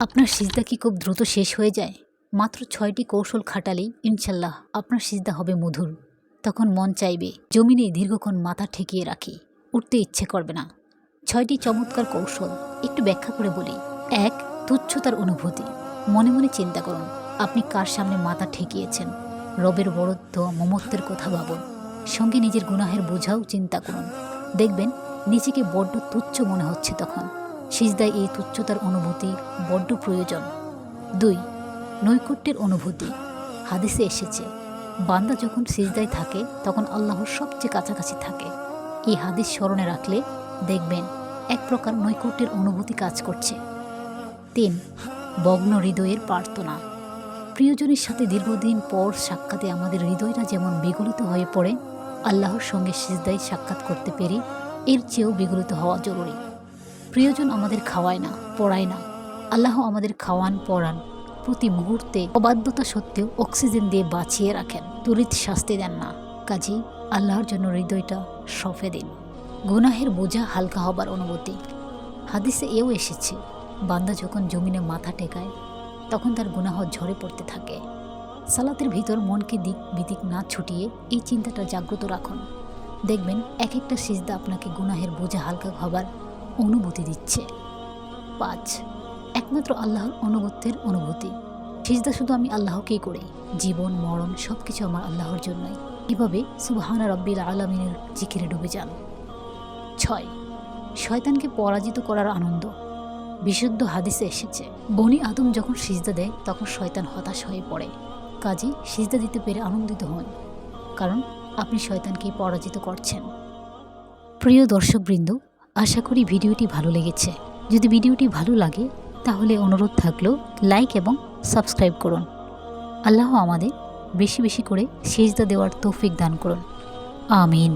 আপনার সিজদা কি খুব দ্রুত শেষ হয়ে যায়? মাত্র ৬টি কৌশল খাটালেই ইনশাল্লাহ আপনার সিজদা হবে মধুর। তখন মন চাইবে জমিনে দীর্ঘক্ষণ মাথা ঠেকিয়ে রাখি, উঠতে ইচ্ছে করবে না। ৬টি চমৎকার কৌশল একটু ব্যাখ্যা করে বলি। ১. তুচ্ছতার অনুভূতি। মনে মনে চিন্তা করুন আপনি কার সামনে মাথা ঠেকিয়েছেন। রবের বড়ত্ব, মমত্বের কথা ভাবুন। সঙ্গে নিজের গুনাহের বোঝাও চিন্তা করুন। দেখবেন নিজেকে বড্ড তুচ্ছ মনে হচ্ছে তখন। সিজদায় এই তুচ্ছতার অনুভূতি বড্ড প্রয়োজন। ২. নৈকট্যের অনুভূতি। হাদিসে এসেছে বান্দা যখন সিজদায় থাকে তখন আল্লাহর সবচেয়ে কাছাকাছি থাকে। এই হাদিস স্মরণে রাখলে দেখবেন এক প্রকার নৈকট্যের অনুভূতি কাজ করছে। ৩. ভগ্ন হৃদয়ের প্রার্থনা। প্রিয়জনের সাথে দীর্ঘদিন পর সাক্ষাতে আমাদের হৃদয়টা যেমন বিগলিত হয়ে পড়ে, আল্লাহর সঙ্গে সিজদায় সাক্ষাৎ করতে পেরে এর চেয়েও বিগলিত হওয়া জরুরি। প্রিয়জন আমাদের খাওয়ায় না, পড়ায় না, আল্লাহ আমাদের খাওয়ান, পড়ান, প্রতি মুহূর্তে অবাধ্যতা সত্ত্বেও অক্সিজেন দিয়ে বাঁচিয়ে রাখেন, তড়িৎ শাস্তি দেন না। কাজেই আল্লাহর জন্য হৃদয়টা সঁপে দিন। গুনাহের বোঝা হালকা হবার অনুভূতি। হাদিসে এও এসেছে বান্দা যখন জমিনে মাথা টেকায় তখন তার গুনাহ ঝরে পড়তে থাকে। সালাতের ভিতর মনকে দিক বিদিক না ছুটিয়ে এই চিন্তাটা জাগ্রত রাখুন। দেখবেন এক একটা সিজদা আপনাকে গুনাহের বোঝা হালকা হবার অনুভূতি দিচ্ছে। ৫. একমাত্র আল্লাহর অনুগত্যের অনুভূতি। সিজদা শুধু আমি আল্লাহকেই করি, জীবন মরণ সব কিছু আমার আল্লাহর জন্যই। এভাবে সুবহানা রব্বিল আলামিনের জিকিরে ডুবে যান। ৬. শয়তানকে পরাজিত করার আনন্দ। বিশুদ্ধ হাদিসে এসেছে বনি আদম যখন সিজদা দেয় তখন শয়তান হতাশ হয়ে পড়ে। কাজেই সিজদা দিতে পেরে আনন্দিত হন, কারণ আপনি শয়তানকে পরাজিত করছেন। প্রিয় দর্শকবৃন্দ, আশা করি ভিডিওটি ভালো লেগেছে। যদি ভিডিওটি ভালো লাগে তাহলে অনুরোধ থাকলো লাইক এবং সাবস্ক্রাইব করুন। আল্লাহ আমাদের বেশি বেশি করে সিজদা দেওয়ার তৌফিক দান করুন। আমিন।